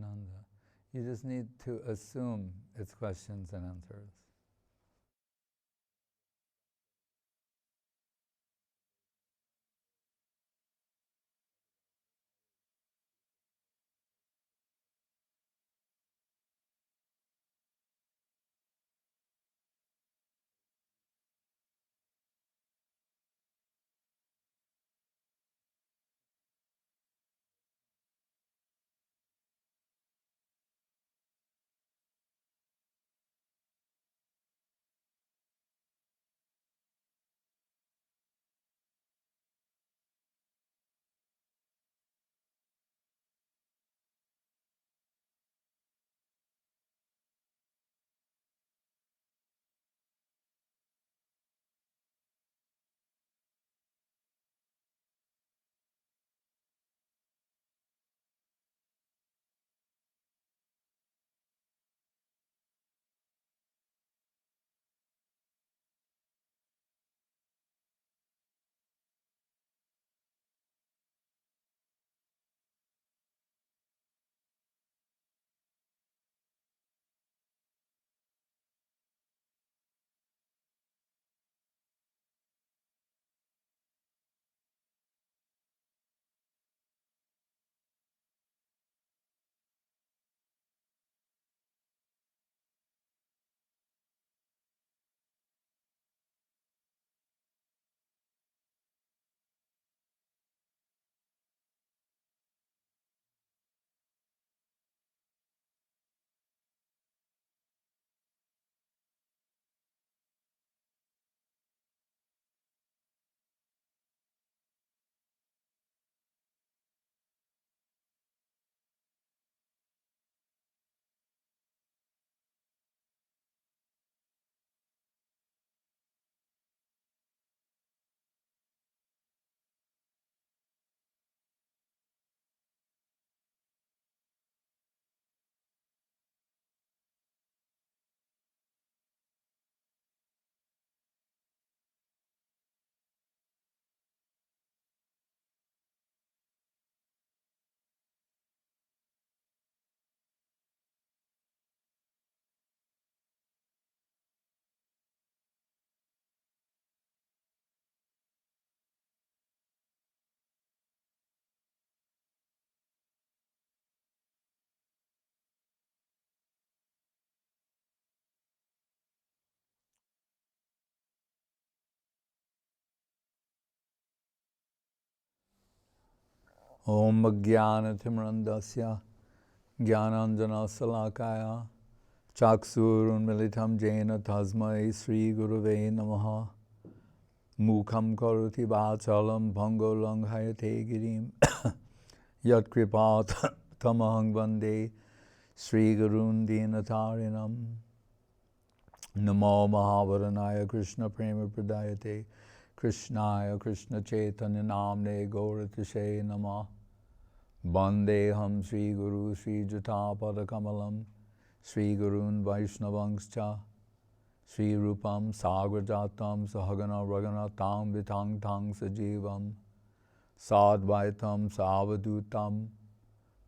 Ananda. You just need to assume it's questions and answers. Om Jnanatimrandasya Jnananjana Salakaya Chaksurun Militam Jena Tasmai Sri Guruve Namaha Mukham Karoti Vachalam Bhango Langhayate Girim Yat Kripat Tamahang Vande Sri Gurun Dinatarinam Namo Mahavaranaya Krishna Prema Pradayate Krishnaya Krishna Chaitanya Namne Gauratishe Namah Vandeham Sri Guru Sri Jatapada Kamalam Sri Gurun Vaishnavangscha Sri Rupam Sagrajatam Sahagana Raganatam Vitang Tang Sajivam Sadvaitam Savadutam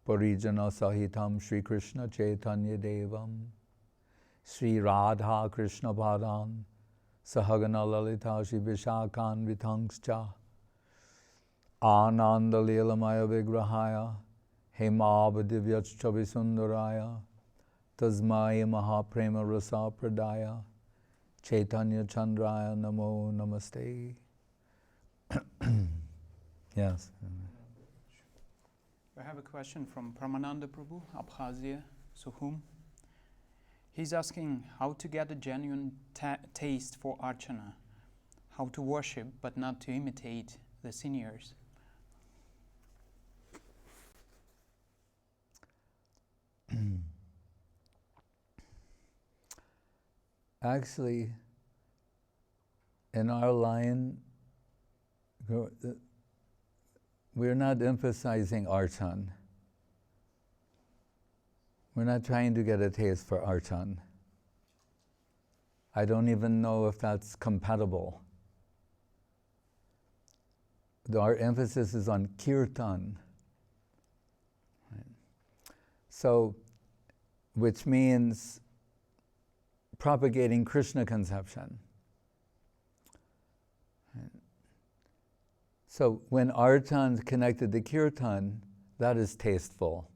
Parijana Sahitam Sri Krishna Chaitanya Devam Sri Radha Krishna Padam Sahagana Lalita Shri Vishakhan Vitangscha Ananda Leelamaya Vigrahaya Hemavadivyachchavi Sundaraya Tasmaya Mahaprema Rasa Pradaya Chaitanya Chandraya Namo Namaste. Yes. I have a question from Pramananda Prabhu, Abkhazia, Sukhum. He's asking how to get a genuine taste for archana, how to worship but not to imitate the seniors. Actually, in our line, we're not emphasizing archan. We're not trying to get a taste for archan. I don't even know if that's compatible. Our emphasis is on kirtan. Right. So, which means propagating Krishna conception. So when Archan connected to Kirtan, that is tasteful,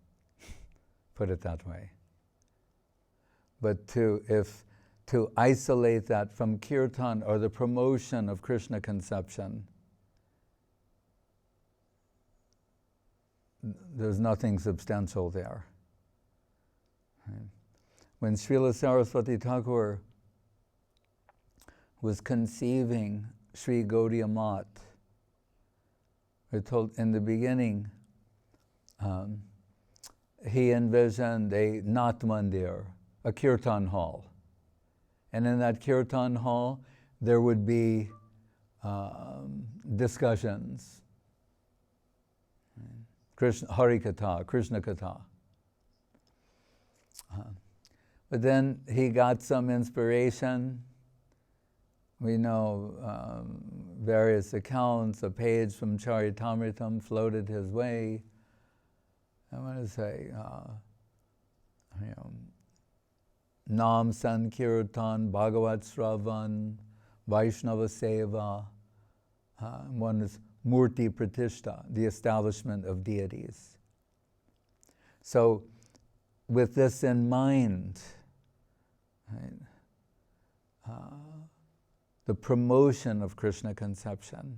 put it that way. But to isolate that from Kirtan or the promotion of Krishna conception, there's nothing substantial there. When Srila Saraswati Thakur was conceiving Sri Gaudiya Mat, we're told in the beginning, he envisioned a Nat Mandir, a Kirtan hall. And in that Kirtan hall, there would be discussions. Hari Katha, Krishna Katha. But then he got some inspiration. We know various accounts, a page from Charitamritam floated his way. I want to say, Nam Sankirtan, Bhagavat Sravan, Vaishnava Seva. One is Murti Pratishta, the establishment of deities. So, with this in mind, right, the promotion of Krishna conception,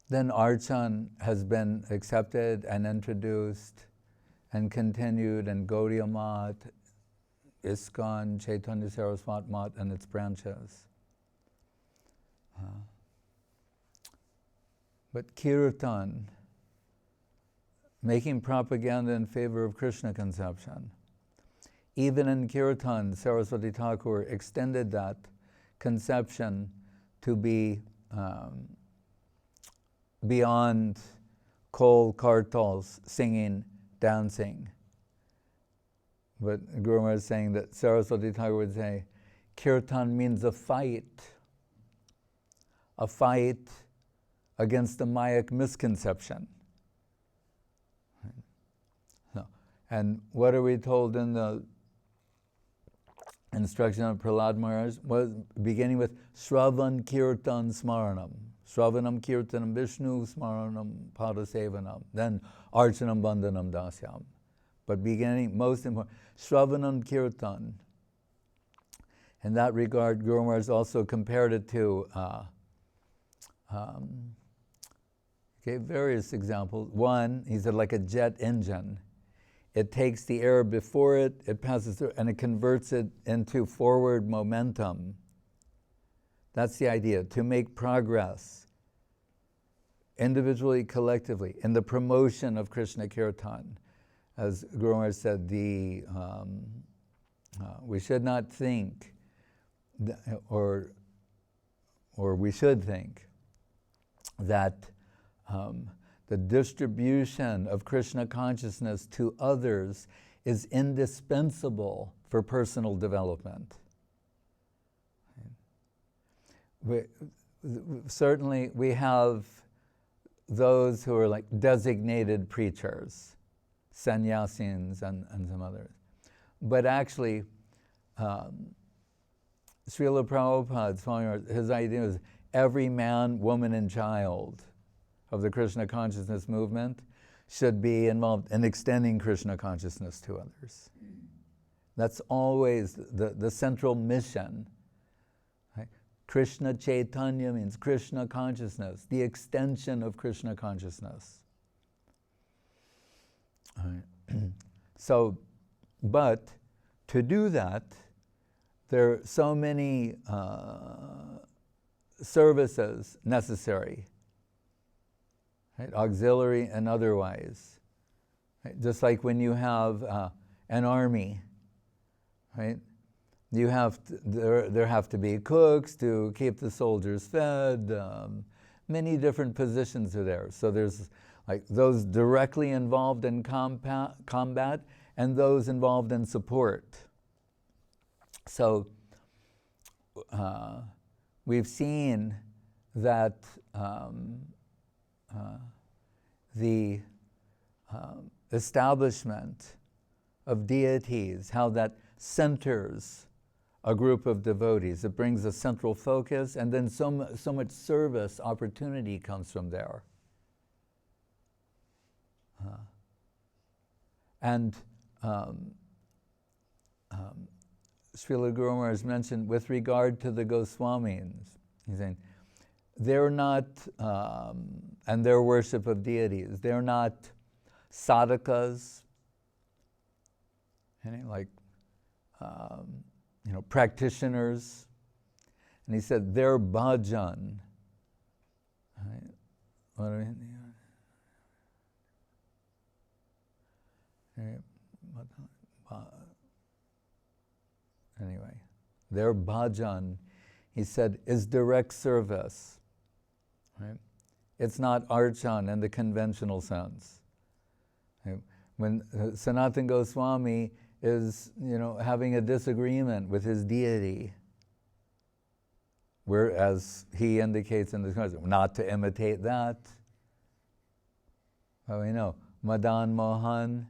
then Archan has been accepted and introduced and continued in Gaudiya Mat, ISKCON, Chaitanya Saraswati Mat, and its branches. But Kirtan, making propaganda in favor of Krishna conception, even in Kirtan, Saraswati Thakur extended that conception to be beyond kol kartals, singing, dancing. But Guru Maharaj is saying that Saraswati Thakur would say, Kirtan means a fight against the Mayak misconception. No. And what are we told in the instruction of Prahlad Maharaj? Was beginning with Shravan Kirtan Smaranam. Shravanam Kirtanam Vishnu Smaranam Padasevanam. Then Archanam Bandhanam Dasyam. But beginning, most important, Shravanam Kirtan. In that regard, Guru Maharaj also compared it to, gave various examples. One, he said like a jet engine. It takes the air before it, it passes through, and it converts it into forward momentum. That's the idea, to make progress, individually, collectively, in the promotion of Krishna Kirtan. As Guru Maharaj said, we should not think, or we should think, that the distribution of Krishna consciousness to others is indispensable for personal development. Certainly we have those who are like designated preachers, sannyasins and some others. But actually, Srila Prabhupada, his idea was every man, woman, and child of the Krishna consciousness movement should be involved in extending Krishna consciousness to others. That's always the central mission. Right? Krishna Chaitanya means Krishna consciousness, the extension of Krishna consciousness. Right. So, but to do that, there are so many services necessary. Right? Auxiliary and otherwise. Right? Just like when you have an army, right? You have to, there have to be cooks to keep the soldiers fed. Many different positions are there. So there's like those directly involved in combat and those involved in support. So we've seen that the establishment of deities, how that centers a group of devotees. It brings a central focus, and then so much service opportunity comes from there. And Srila Guru Maharaj mentioned with regard to the Goswamis, he's saying, they're not, and their worship of deities, they're not sadhakas, like, practitioners. And he said, they're bhajan. Right? What do I mean? Anyway, their bhajan, he said, is direct service. Right? It's not archan in the conventional sense. Right? When Sanatana Goswami is, having a disagreement with his deity, whereas he indicates in this concept not to imitate that. Well, we know Madan Mohan,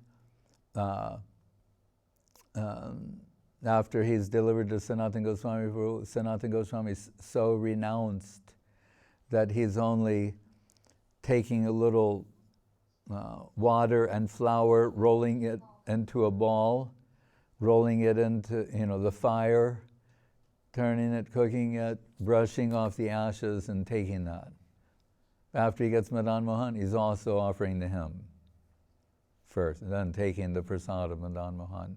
after he's delivered to Sanatana Goswami, Sanatana Goswami is so renounced that he's only taking a little water and flour, rolling it into a ball, rolling it into the fire, turning it, cooking it, brushing off the ashes and taking that. After he gets Madan Mohan, he's also offering to him first, and then taking the prasad of Madan Mohan.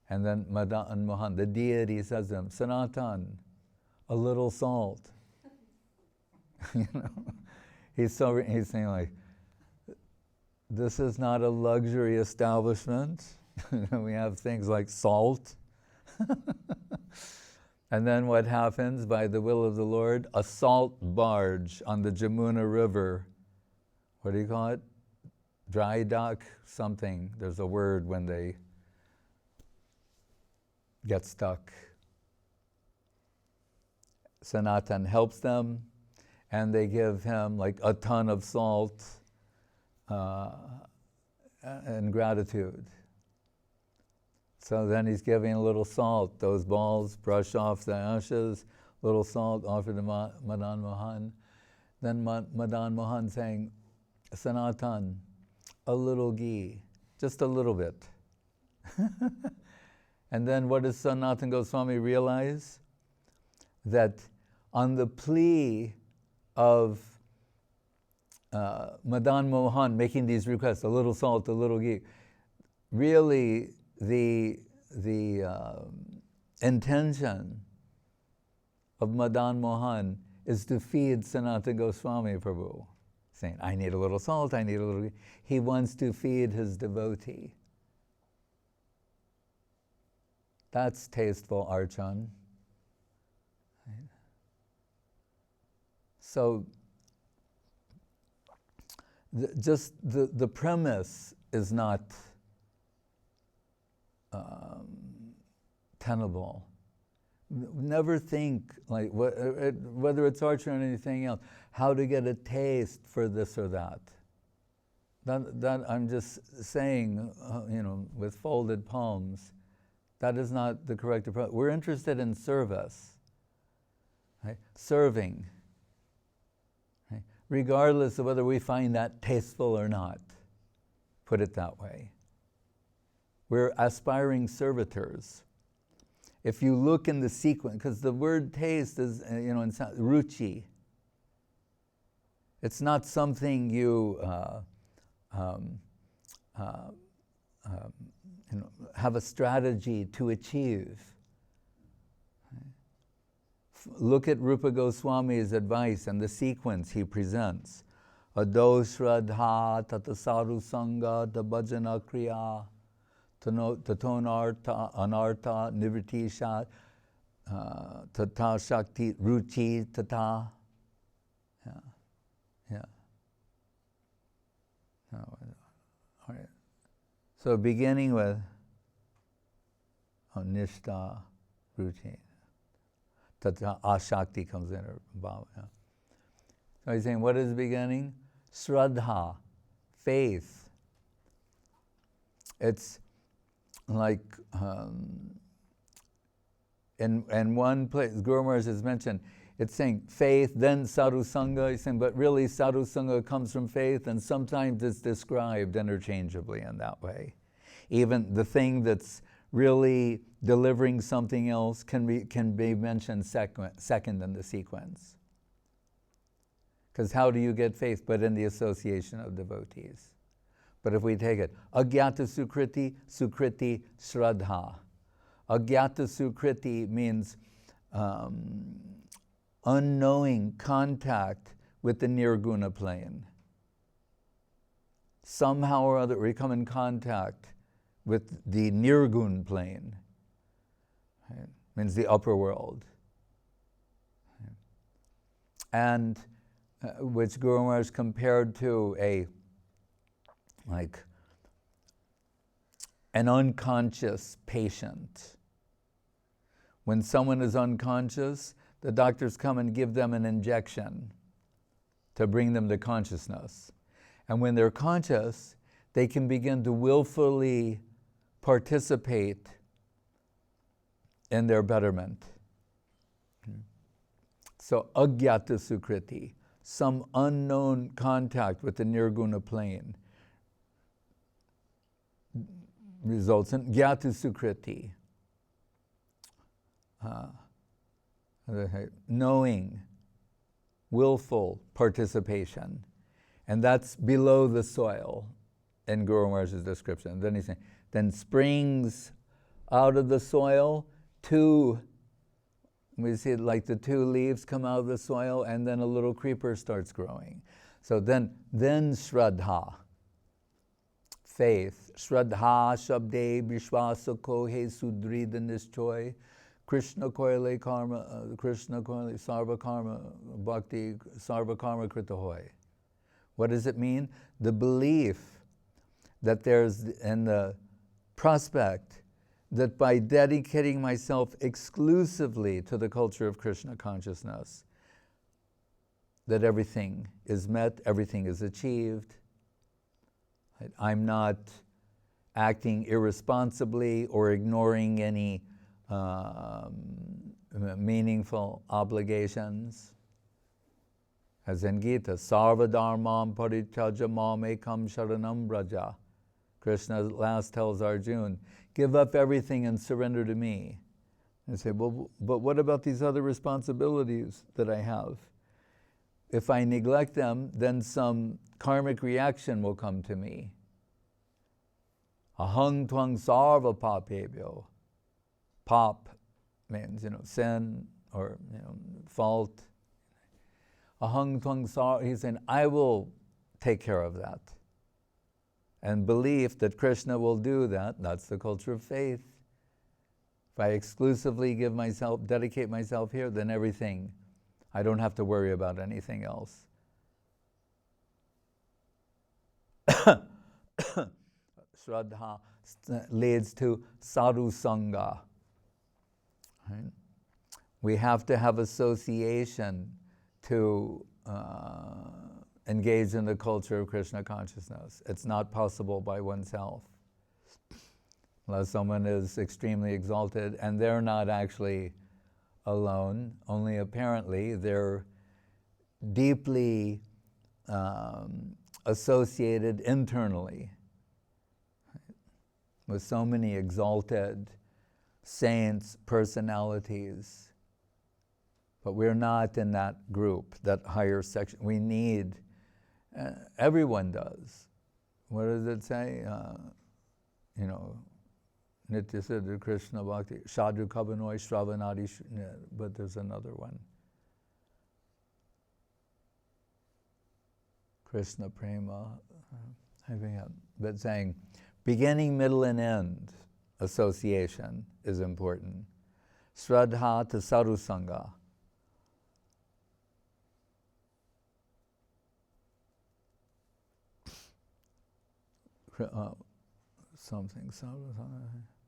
And then Madan Mohan, the deity, says to him, Sanatan, a little salt. He's saying, like, this is not a luxury establishment. We have things like salt. And then what happens, by the will of the Lord? A salt barge on the Jamuna River. What do you call it? Dry dock? Something. There's a word when they get stuck. Sanatan helps them, and they give him like a ton of salt in gratitude. So then he's giving a little salt. Those balls brush off the ashes, little salt offered to Madan Mohan. Then Madan Mohan saying, Sanatan, a little ghee, just a little bit. And then what does Sanatana Goswami realize? That on the plea of Madan Mohan making these requests, a little salt, a little ghee, really the intention of Madan Mohan is to feed Sanatana Goswami Prabhu, saying, I need a little salt, I need a little ghee. He wants to feed his devotee. That's tasteful archan. Right? So the premise is not tenable. Never think, like, whether it's archan or anything else, how to get a taste for this or that. That I'm just saying, with folded palms, that is not the correct approach. We're interested in service, right? Serving, right? Regardless of whether we find that tasteful or not. Put it that way. We're aspiring servitors. If you look in the sequence, because the word taste is, in ruchi. It's not something you have a strategy to achieve. Look at Rupa Goswami's advice and the sequence he presents. Ado shraddha tatasaru sangha dabhajana kriya tatonarta anarta nivriti shat tata shakti ruchi tata. Yeah. All right. So beginning with nishta, routine. Tata ashakti comes in, or bhava. Yeah. So he's saying, what is the beginning? Shraddha, faith. It's like in one place, Guru Maharaj has mentioned, it's saying faith, then sadhu sangha. He's saying, but really sadhu sangha comes from faith, and sometimes it's described interchangeably in that way. Even the thing that's really delivering something else can be mentioned second in the sequence. Because how do you get faith but in the association of devotees? But if we take it, agyata sukriti, sukriti shraddha. Agyata sukriti means unknowing contact with the nirguna plane. Somehow or other we come in contact with the nirgun plane. Right? Means the upper world. Right? And which Guru Maharaj compared to an unconscious patient. When someone is unconscious, the doctors come and give them an injection to bring them to consciousness. And when they're conscious, they can begin to willfully participate in their betterment. So, agyata sukriti, some unknown contact with the nirguna plane, results in gyata sukriti, knowing, willful participation. And that's below the soil in Guru Maharaj's description. Then he's saying, then springs out of the soil, we see it like the two leaves come out of the soil, and then a little creeper starts growing. So then shraddha, faith. Shraddha shabde vishwasa ko he sudrida nishchoy. Krishna koile karma, Krishna koile sarva karma, bhakti sarva karma krita hoy. What does it mean? The belief that there's, and the prospect that by dedicating myself exclusively to the culture of Krishna consciousness, that everything is met, everything is achieved. I'm not acting irresponsibly or ignoring any meaningful obligations. As in Gita, Sarva dharmam parityaja mam ekam sharanam braja. Krishna at last tells Arjuna, give up everything and surrender to me. And say, well, but what about these other responsibilities that I have? If I neglect them, then some karmic reaction will come to me. Ahang twang sarva papebhyo. Pap means, sin or fault. Ahang twang sarva, he's saying, I will take care of that. And belief that Krishna will do that, that's the culture of faith. If I exclusively dedicate myself here, then everything, I don't have to worry about anything else. Shraddha leads to sadhu sangha. Right? We have to have association to engage in the culture of Krishna consciousness. It's not possible by oneself. Unless someone is extremely exalted, and they're not actually alone, only apparently they're deeply associated internally with so many exalted saints, personalities. But we're not in that group, that higher section. We need, everyone does. What does it say? Nitya Siddha Krishna Bhakti, Shadru Kabanoi Shravanadi, but there's another one. Krishna Prema, but saying beginning, middle, and end association is important. Shraddha to sadhu sangha.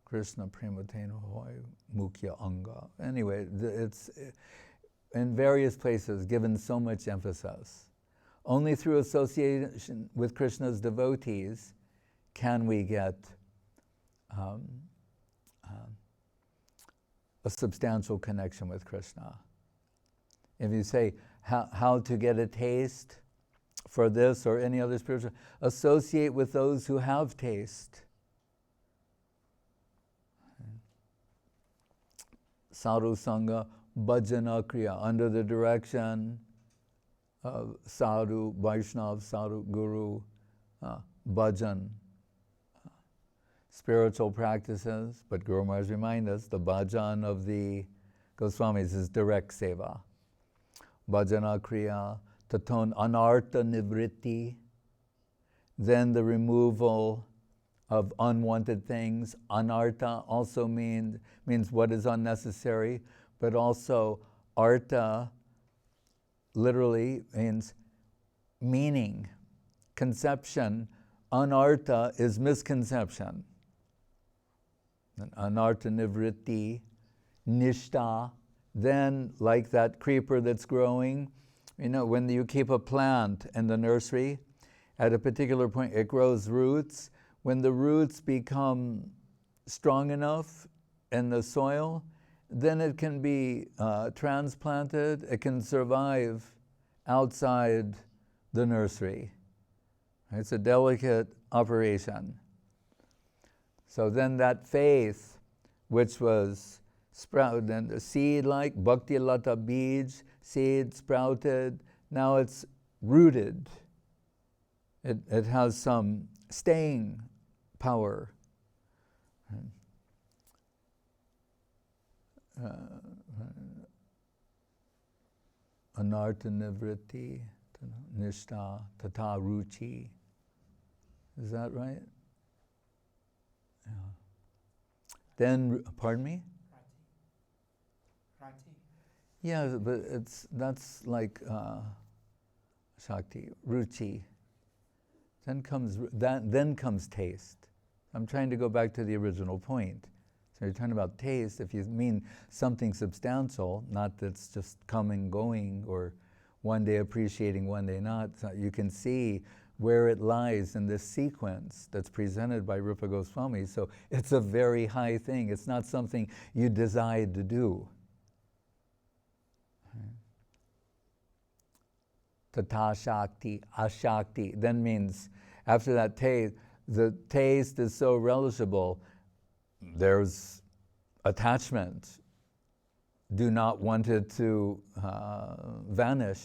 Krishna Prematena Hoy Mukhya Anga. Anyway, it's in various places given so much emphasis. Only through association with Krishna's devotees can we get um, a substantial connection with Krishna. If you say how to get a taste for this or any other spiritual, associate with those who have taste. Sadhu Sangha Bhajana Kriya, under the direction of Sadhu, Vaishnav, Sadhu, Guru, Bhajan, spiritual practices. But Guru Maharaj reminds us, the bhajan of the Goswamis is direct seva. Bhajana Kriya, taton anartha nivritti, then the removal of unwanted things. Anartha also means what is unnecessary, but also artha literally means meaning, conception. Anartha is misconception. Anartha nivritti, nishta, then like that creeper that's growing, when you keep a plant in the nursery, at a particular point it grows roots. When the roots become strong enough in the soil, then it can be transplanted, it can survive outside the nursery. It's a delicate operation. So then that faith, which was sprouted, and the seed like Bhakti Lata Bij, seed sprouted, now it's rooted. It has some staying power. Anartha nivritti, nishta, tata ruchi. Is that right? Yeah. Then, pardon me? Rati. Yeah, but that's like Shakti, ruchi. Then comes taste. I'm trying to go back to the original point. So you're talking about taste, if you mean something substantial, not that's just coming, going, or one day appreciating, one day not, so you can see where it lies in this sequence that's presented by Rupa Goswami. So it's a very high thing. It's not something you decide to do. Tata Shakti, Ashakti, then means after that taste, the taste is so relishable, there's attachment. Do not want it to vanish.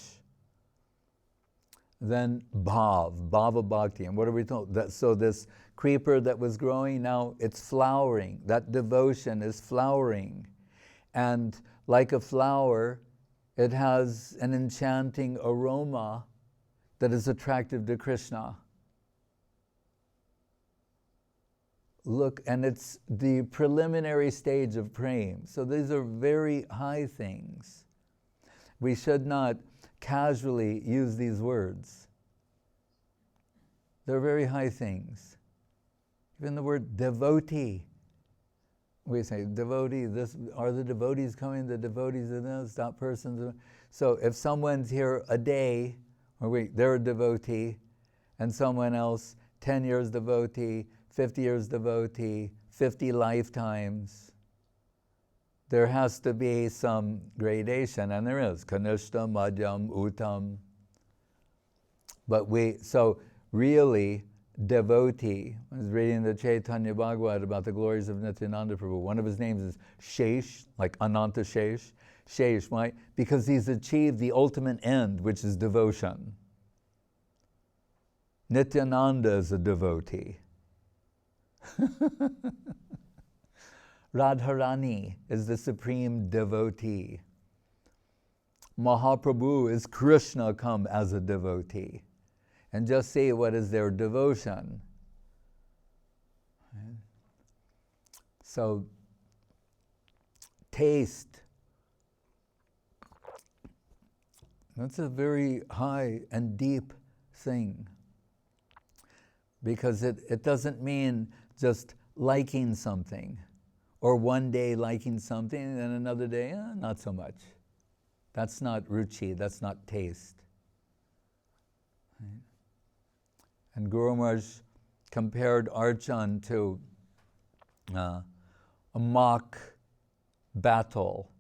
Then bhava bhakti. And what are we told? So this creeper that was growing, now it's flowering. That devotion is flowering. And like a flower, it has an enchanting aroma that is attractive to Krishna. Look, and it's the preliminary stage of prema. So these are very high things. We should not casually use these words. They're very high things. Even the word devotee. We say, devotee, are the devotees coming? The devotees are this, that person. So if someone's here a day, they're a devotee, and someone else, 10 years devotee, 50 years devotee, 50 lifetimes, there has to be some gradation, and there is. Kanishta, Madhyam, Uttam. But so really, devotee, I was reading the Chaitanya Bhagavad about the glories of Nityananda Prabhu. One of his names is Shesh, like Ananta Shesh. Shesh, why? Because he's achieved the ultimate end, which is devotion. Nityananda is a devotee. Radharani is the supreme devotee. Mahaprabhu is Krishna come as a devotee. And just see what is their devotion. So, taste. That's a very high and deep thing. Because it doesn't mean just liking something, or one day liking something and another day, not so much. That's not ruchi, that's not taste. Right? And Guru Maharaj compared Archan to a mock battle,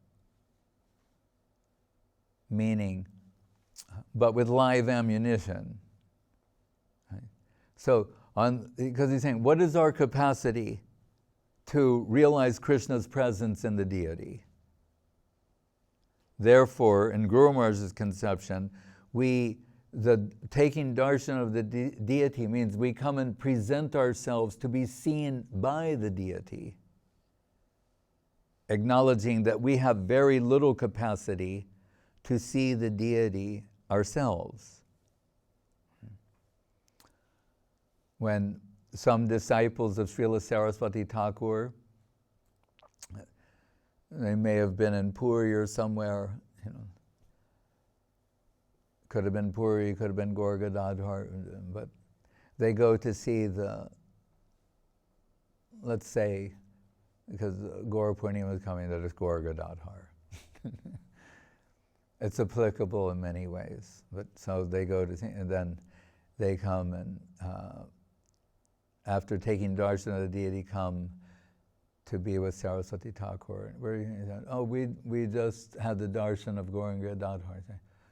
meaning, but with live ammunition. Right? So, because he's saying, what is our capacity to realize Krishna's presence in the deity? Therefore, in Guru Maharaj's conception, the taking darshan of the deity means we come and present ourselves to be seen by the deity, acknowledging that we have very little capacity to see the deity ourselves. When some disciples of Srila Saraswati Thakur, they may have been in Puri or somewhere, could have been Puri, could have been Gaur Gadadhar, but they go to see let's say, because Gaur Purnima is coming, that it's Gaur Gadadhar. It's applicable in many ways, but so they go to see, and then they come and after taking darshan of the deity, come to be with Saraswati Thakur. We just had the darshan of Gaur Gadadhar.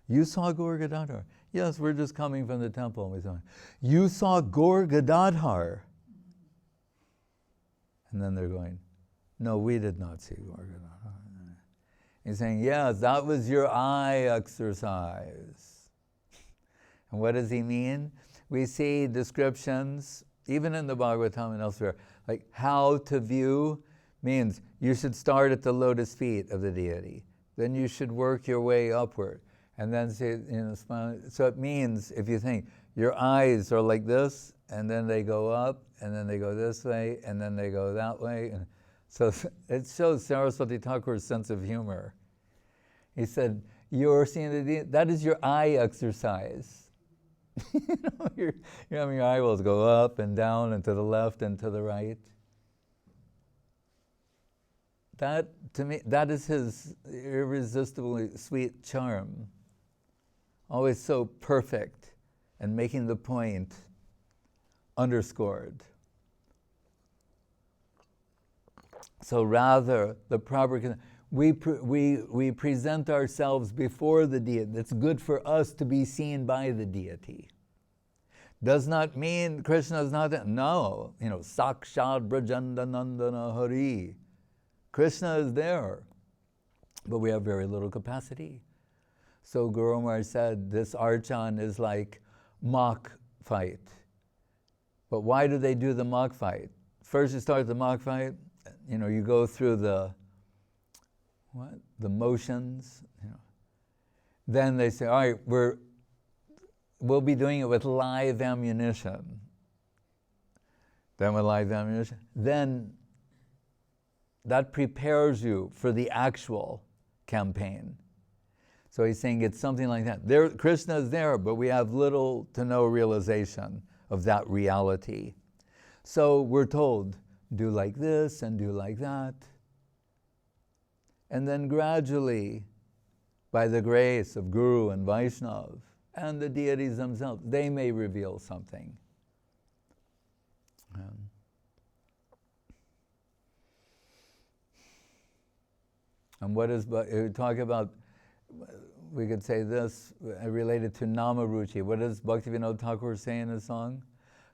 You saw Gaur Gadadhar? Yes, we're just coming from the temple. And we saw, you saw Gaur Gadadhar? And then they're going, no, we did not see Gaur Gadadhar. He's saying, yes, that was your eye exercise. And what does he mean? We see descriptions, even in the Bhagavatam and elsewhere, like how to view means you should start at the lotus feet of the deity. Then you should work your way upward. And then say, smile. So it means, if you think, your eyes are like this, and then they go up, and then they go this way, and then they go that way. And so it shows Saraswati Thakur's sense of humor. He said, you're seeing the deity, that is your eye exercise. You're having your eyeballs go up and down and to the left and to the right. That, to me, that is his irresistibly sweet charm. Always so perfect and making the point underscored. So rather, the proper, we present ourselves before the deity. It's good for us to be seen by the deity. Does not mean Krishna is not there. No, Sakshat Brajandanandana Hari. Krishna is there, but we have very little capacity. So Guru Maharaj said this archan is like mock fight. But why do they do the mock fight? First you start the mock fight, you go through the motions. Then they say, all right, we'll be doing it with live ammunition. Then with live ammunition, then that prepares you for the actual campaign. So he's saying it's something like that. Krishna is there, but we have little to no realization of that reality. So we're told, do like this and do like that. And then gradually, by the grace of Guru and Vaishnav and the deities themselves, they may reveal something. And what is, talk about, we could say this related to Namaruchi. What does Bhaktivinoda Thakur say in his song?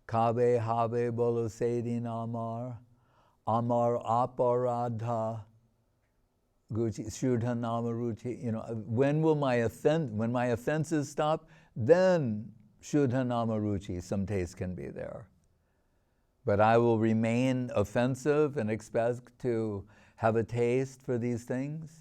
Kabe habe bolo sedin amar, amar aparadha, guchi shudha namaruchi. When will my offenses stop? Then shudha namaruchi, some taste can be there. But I will remain offensive and expect to have a taste for these things.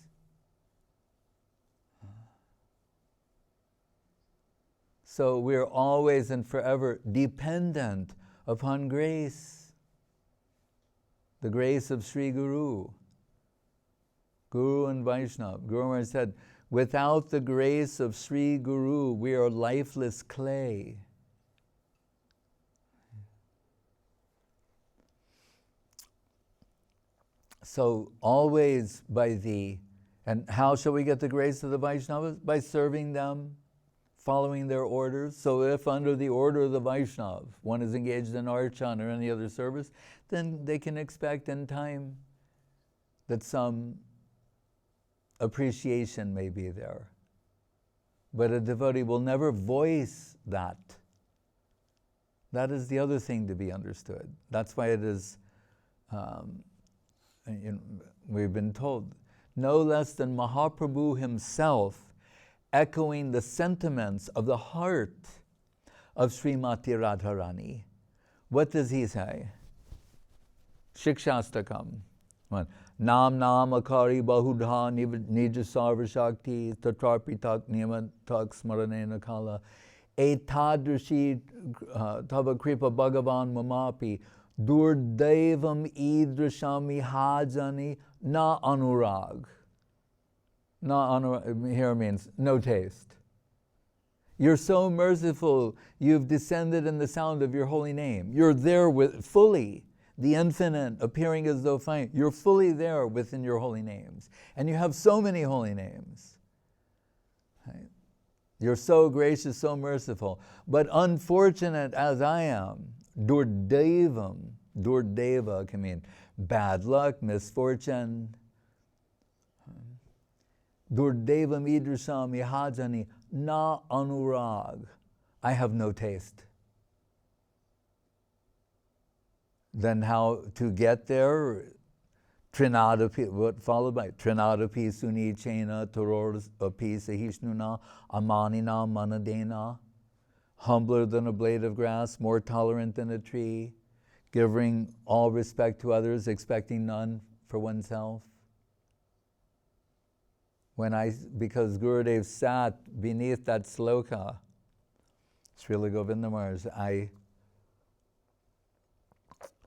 So we're always and forever dependent upon grace, the grace of Sri Guru, Guru and Vaishnava. Guru Maharaj said, without the grace of Sri Guru, we are lifeless clay. So always and how shall we get the grace of the Vaishnavas? By serving them following their orders. So if under the order of the Vaishnav, one is engaged in archana or any other service, then they can expect in time that some appreciation may be there. But a devotee will never voice that. That is the other thing to be understood. That's why it is, we've been told, no less than Mahaprabhu himself echoing the sentiments of the heart of Srimati Radharani. What does he say? Shikshastakam. Nam nam akari bahudha nija sarva shakti tatrapi tak niyama tak smaranena kala etadrishi tava kripa bhagavan mamapi durdevam idrashami hajani na anurag. Na anurag here means no taste. You're so merciful, you've descended in the sound of your holy name. You're there with fully. The infinite appearing as though fine. You're fully there within your holy names. And you have so many holy names. Right? You're so gracious, so merciful. But unfortunate as I am, durdevam, durdeva can mean bad luck, misfortune. Durdevam idrisam ihajani na anurag. I have no taste. Then how to get there? Trinadapi, what followed by Trinadapi suni chena toror api sahishnuna amanina manadena. Humbler than a blade of grass, more tolerant than a tree, giving all respect to others, expecting none for oneself. Because Gurudev sat beneath that sloka, Srila Govinda Maharaj,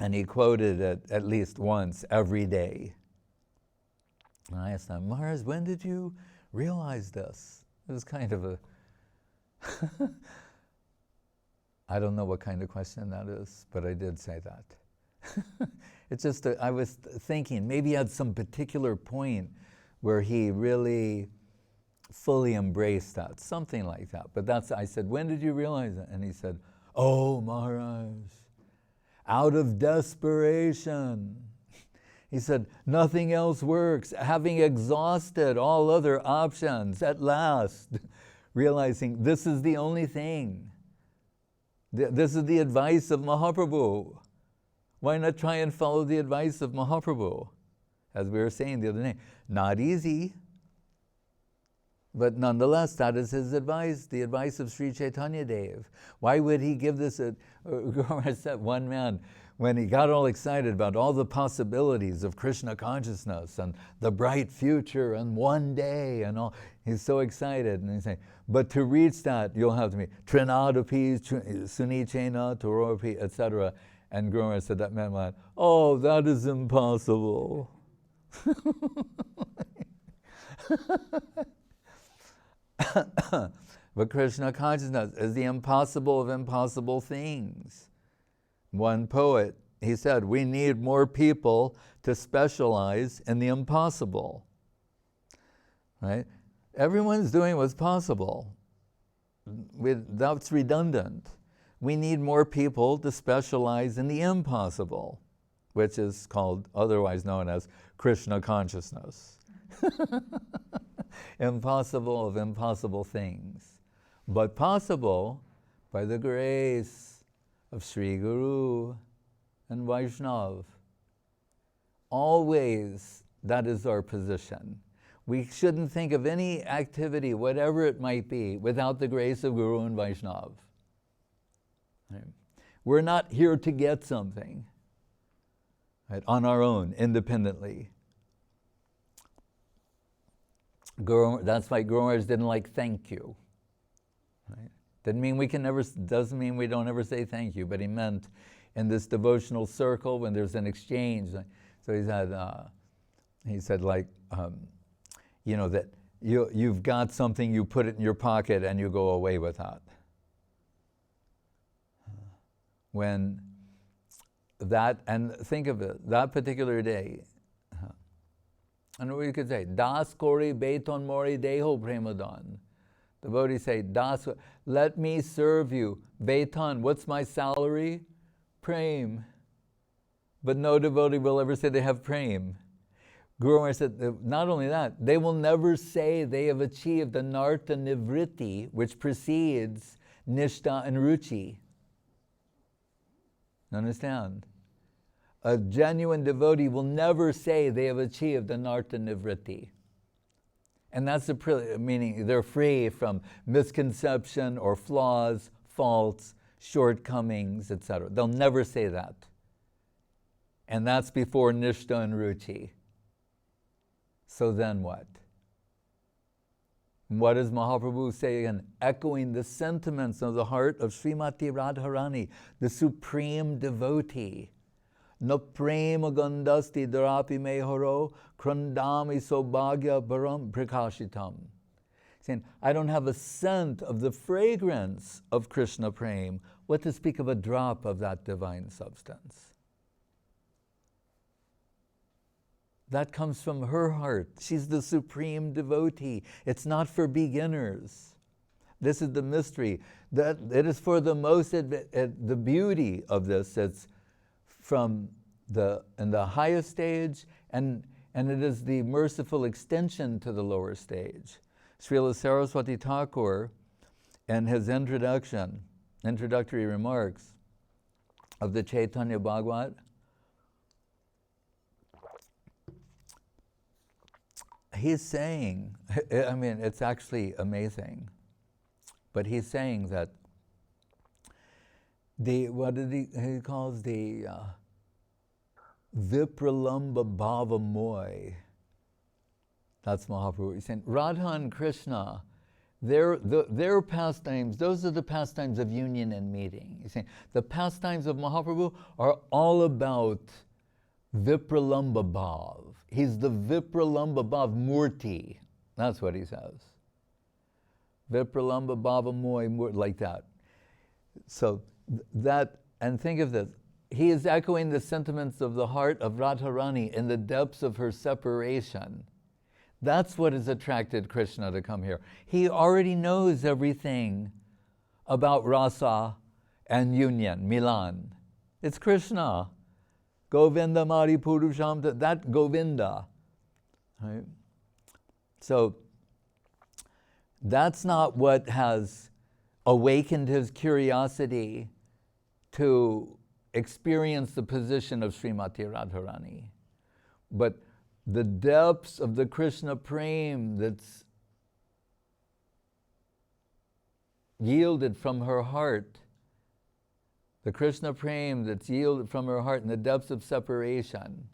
and he quoted it at least once every day. And I asked him, Maharaj, when did you realize this? It was kind of a, I don't know what kind of question that is, but I did say that. It's just, I was thinking, maybe he had some particular point where he really fully embraced that, something like that. But I said, when did you realize it? And he said, oh, Maharaj, out of desperation. He said, nothing else works. Having exhausted all other options, at last, realizing this is the only thing. This is the advice of Mahaprabhu. Why not try and follow the advice of Mahaprabhu? As we were saying the other day, not easy. But nonetheless, that is his advice, the advice of Sri Chaitanya Dev. Why would he give this? One man, when he got all excited about all the possibilities of Krishna consciousness and the bright future and one day and all, he's so excited. And he's saying, but to reach that, you'll have to be Trinadapi, Sunichena, Toropi, etc. And Guru Maharaj said, that man went, oh, that is impossible. But Krishna consciousness is the impossible of impossible things. One poet, he said, we need more people to specialize in the impossible. Right? Everyone's doing what's possible. That's redundant. We need more people to specialize in the impossible, which is called, otherwise known as Krishna consciousness. Impossible of impossible things, but possible by the grace of Sri Guru and Vaishnav. Always that is our position. We shouldn't think of any activity, whatever it might be, without the grace of Guru and Vaishnav. Right? We're not here to get something, right, on our own, independently. That's why Guru Maharaj didn't like thank you. Right? Doesn't mean we don't ever say thank you, but he meant in this devotional circle when there's an exchange. So he said like, that you've got something, you put it in your pocket and you go away with that. When that, and think of it, that particular day, and we could say, Das kori beton mori deho premadan. Devotees say, Das, let me serve you. Vetan, what's my salary? Prem. But no devotee will ever say they have prem. Guru Maharaj said, not only that, they will never say they have achieved the narta nivritti, which precedes nishta and ruchi. Understand? A genuine devotee will never say they have achieved the narta nivritti. And that's the meaning, they're free from misconception or flaws, faults, shortcomings, etc. They'll never say that. And that's before nishta and ruchi. So then what? What does Mahaprabhu say again? Echoing the sentiments of the heart of Srimati Radharani, the supreme devotee. No prema gandasti dharapi mehoro krandami sobhagya param prakashitam. Saying, I don't have a scent of the fragrance of Krishna prem. What to speak of a drop of that divine substance? That comes from her heart. She's the supreme devotee. It's not for beginners. This is the mystery. That it is for the most, the beauty of this, it's from in the highest stage, and it is the merciful extension to the lower stage. Srila Saraswati Thakur, in his introductory remarks of the Chaitanya Bhagavat, he's saying, I mean, it's actually amazing, but he's saying that he calls the Vipralamba Bhava Moy. That's Mahaprabhu. He's saying Radha and Krishna, their pastimes, those are the pastimes of union and meeting. He's saying the pastimes of Mahaprabhu are all about Vipralamba Bhav. He's the Vipralamba Bhav Murti. That's what he says. Vipralamba Bhava Moy, like that. So that, and think of this, he is echoing the sentiments of the heart of Radharani in the depths of her separation. That's what has attracted Krishna to come here. He already knows everything about rasa and union, milan. It's Krishna. Govinda Mari Purusham, that Govinda. Right? So that's not what has awakened his curiosity to experience the position of Srimati Radharani. But the depths of the Krishna prem that's yielded from her heart, the Krishna prem that's yielded from her heart in the depths of separation,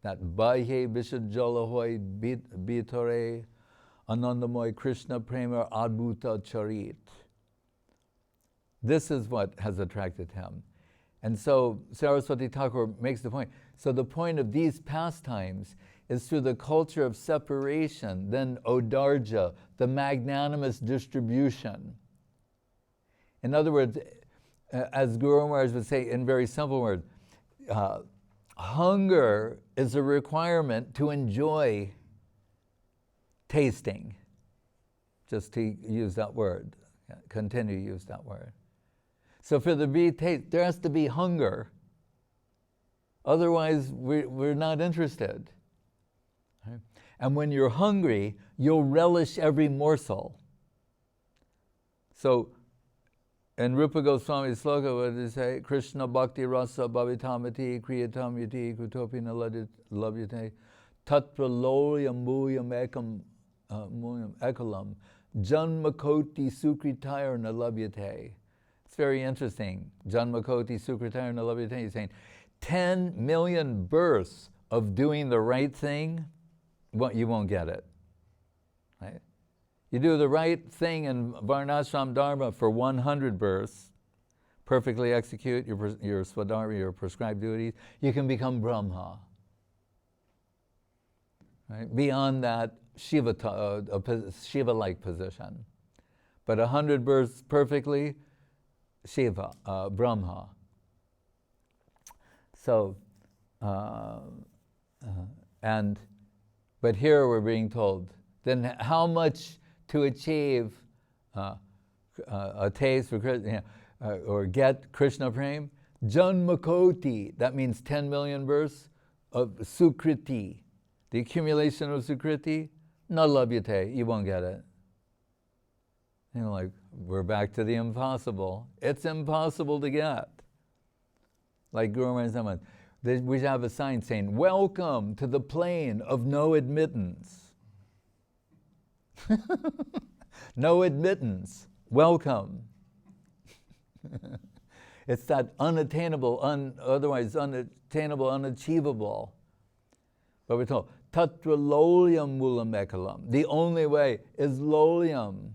that Bahye Vishajalahoy Bitore Anandamoy Krishna Prema Adbhuta Charit. This is what has attracted him. And so Saraswati Thakur makes the point. So the point of these pastimes is through the culture of separation, then Odarja, the magnanimous distribution. In other words, as Guru Maharaj would say in very simple words, hunger is a requirement to enjoy tasting. Just to use that word, continue to use that word. So for there to be taste, there has to be hunger. Otherwise, we're not interested. Right? And when you're hungry, you'll relish every morsel. So, in Rupa Goswami's sloka, what does it say? Krishna Bhakti Rasa Bhavitamati Kriyatam Yati Kutopina Labyate Tatpraloyam Muyam Ekam Muyam Ekalam Janmakoti Sukritayar Nalabyate. It's very interesting. Janmakoti Sukritayar Nalabyate. He's saying 10 million births of doing the right thing, you won't get it. Right? You do the right thing in Varnashram Dharma for 100 births, perfectly execute your swadharma, your prescribed duties, you can become Brahma. Right? Beyond that, Shiva-like position. But 100 births perfectly, Shiva, Brahma. So, but here we're being told, then how much to achieve a taste for Krishna, or get Krishna Prem, Janmakoti, that means 10 million births of Sukriti, the accumulation of Sukriti, na labhyate, you won't get it. You know, like, we're back to the impossible. It's impossible to get. Like Guru Maharaj Saman, we have a sign saying, welcome to the plane of no admittance. No admittance, welcome. It's that unattainable, otherwise unattainable, unachievable. But we're told, tatra lolyam mulam ekalam. The only way is lolyam.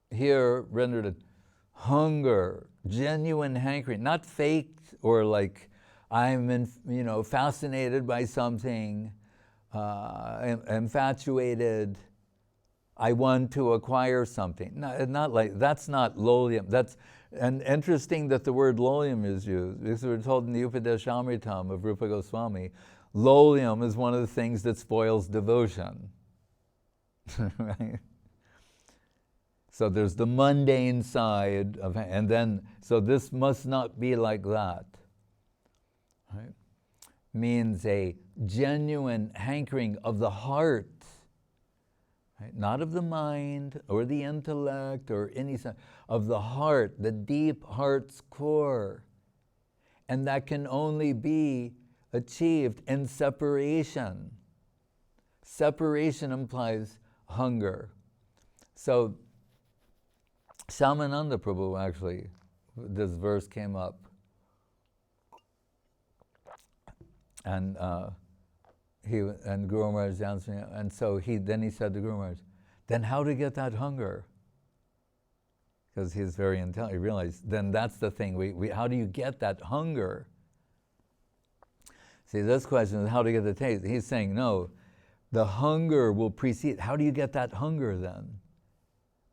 Here rendered hunger, genuine hankering, not faked or like I'm fascinated by something, infatuated. I want to acquire something. Not like, that's not lolyam. And interesting that the word lolyam is used, because we're told in the Upadeshamritam of Rupa Goswami, lolyam is one of the things that spoils devotion. Right? So there's the mundane side of, and then, so this must not be like that. Right? Means a genuine hankering of the heart. Right? Not of the mind or the intellect or any, of the heart, the deep heart's core. And that can only be achieved in separation. Separation implies hunger. So Shyamananda Prabhu, actually, this verse came up. And Guru Maharaj answering, and so then he said to Guru Maharaj, then how to get that hunger? Because he's very intelligent. He realized, then that's the thing. How do you get that hunger? See, this question is how to get the taste. He's saying, no, the hunger will precede. How do you get that hunger then?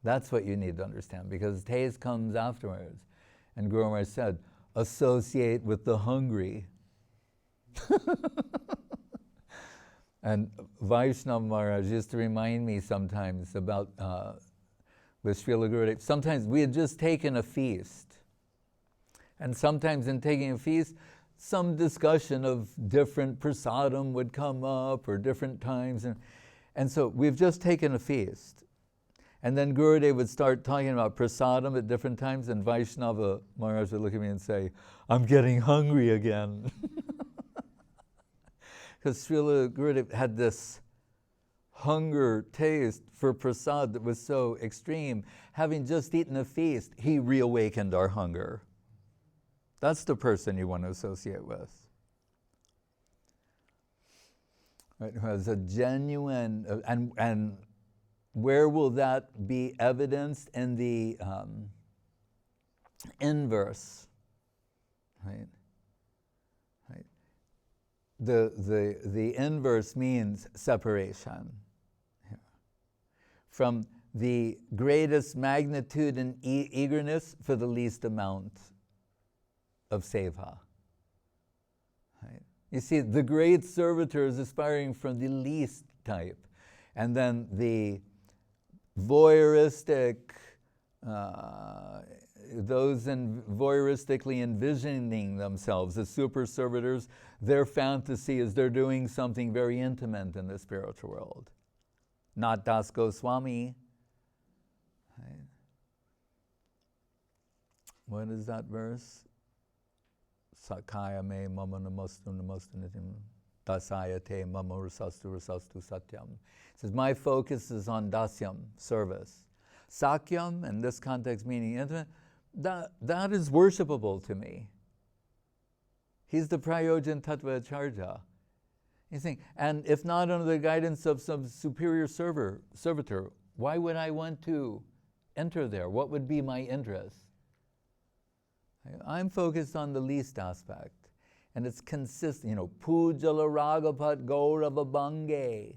That's what you need to understand, because taste comes afterwards. And Guru Maharaj said, associate with the hungry. And Vaishnava Maharaj used to remind me sometimes about, with Srila Gurudev, sometimes we had just taken a feast. And sometimes in taking a feast, some discussion of different prasadam would come up, or different times. And so we've just taken a feast. And then Gurudev would start talking about prasadam at different times, and Vaishnava Maharaj would look at me and say, I'm getting hungry again. Because Srila Gurudev had this hunger taste for prasad that was so extreme. Having just eaten a feast, he reawakened our hunger. That's the person you want to associate with. Right? Who has a genuine, and where will that be evidenced? In the inverse, right? Right. The inverse means separation. Yeah. From the greatest magnitude and eagerness for the least amount of seva. Right? You see, the great servitor is aspiring from the least type, and then the voyeuristic, those voyeuristically envisioning themselves as super servitors, their fantasy is they're doing something very intimate in the spiritual world. Not Das Goswami. Right? What is that verse? Sakaya me mama namastu namastu nityam dasaya te mama rasastu rasastu satyam. It says, my focus is on dasyam, service. Sakyam, in this context meaning intimate, that is worshipable to me. He's the Prayojan Tattva Acharya. You think, and if not under the guidance of some superior servitor, why would I want to enter there? What would be my interest? I'm focused on the least aspect. And it's consistent, Pujala Ragapat Gaurava Bange.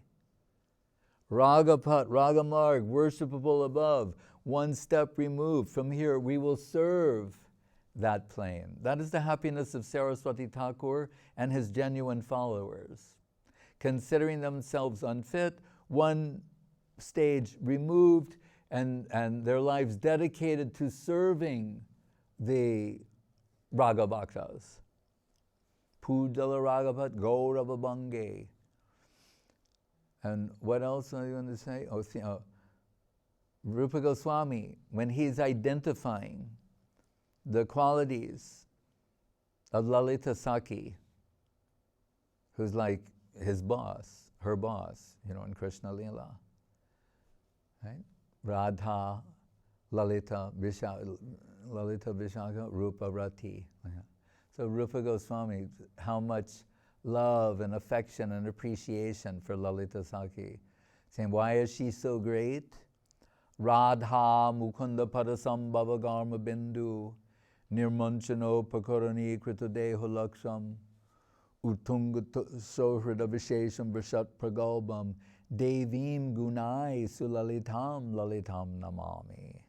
Ragapat, Ragamarg, worshipable above, one step removed. From here, we will serve that plane. That is the happiness of Saraswati Thakur and his genuine followers. Considering themselves unfit, one stage removed and their lives dedicated to serving the Raga Bhaktas. Pujala Ragapat Gaurava Bange. And what else are you going to say? Rupa Goswami, when he's identifying the qualities of Lalita Saki, who's like his boss, her boss, in Krishna Lila, right? Radha, Lalita, Vishaka, Rupa Rati. So Rupa Goswami, how much love and affection and appreciation for Lalita Saki. Saying, why is she so great? Radha Mukunda Padasambhava Garma Bindu Nirmanchano Pakarani Krita Deho Laksham Utunga Sohrida Vishesham Brishat Pragalbam Devim Gunai Sulalitam Lalitam Namami.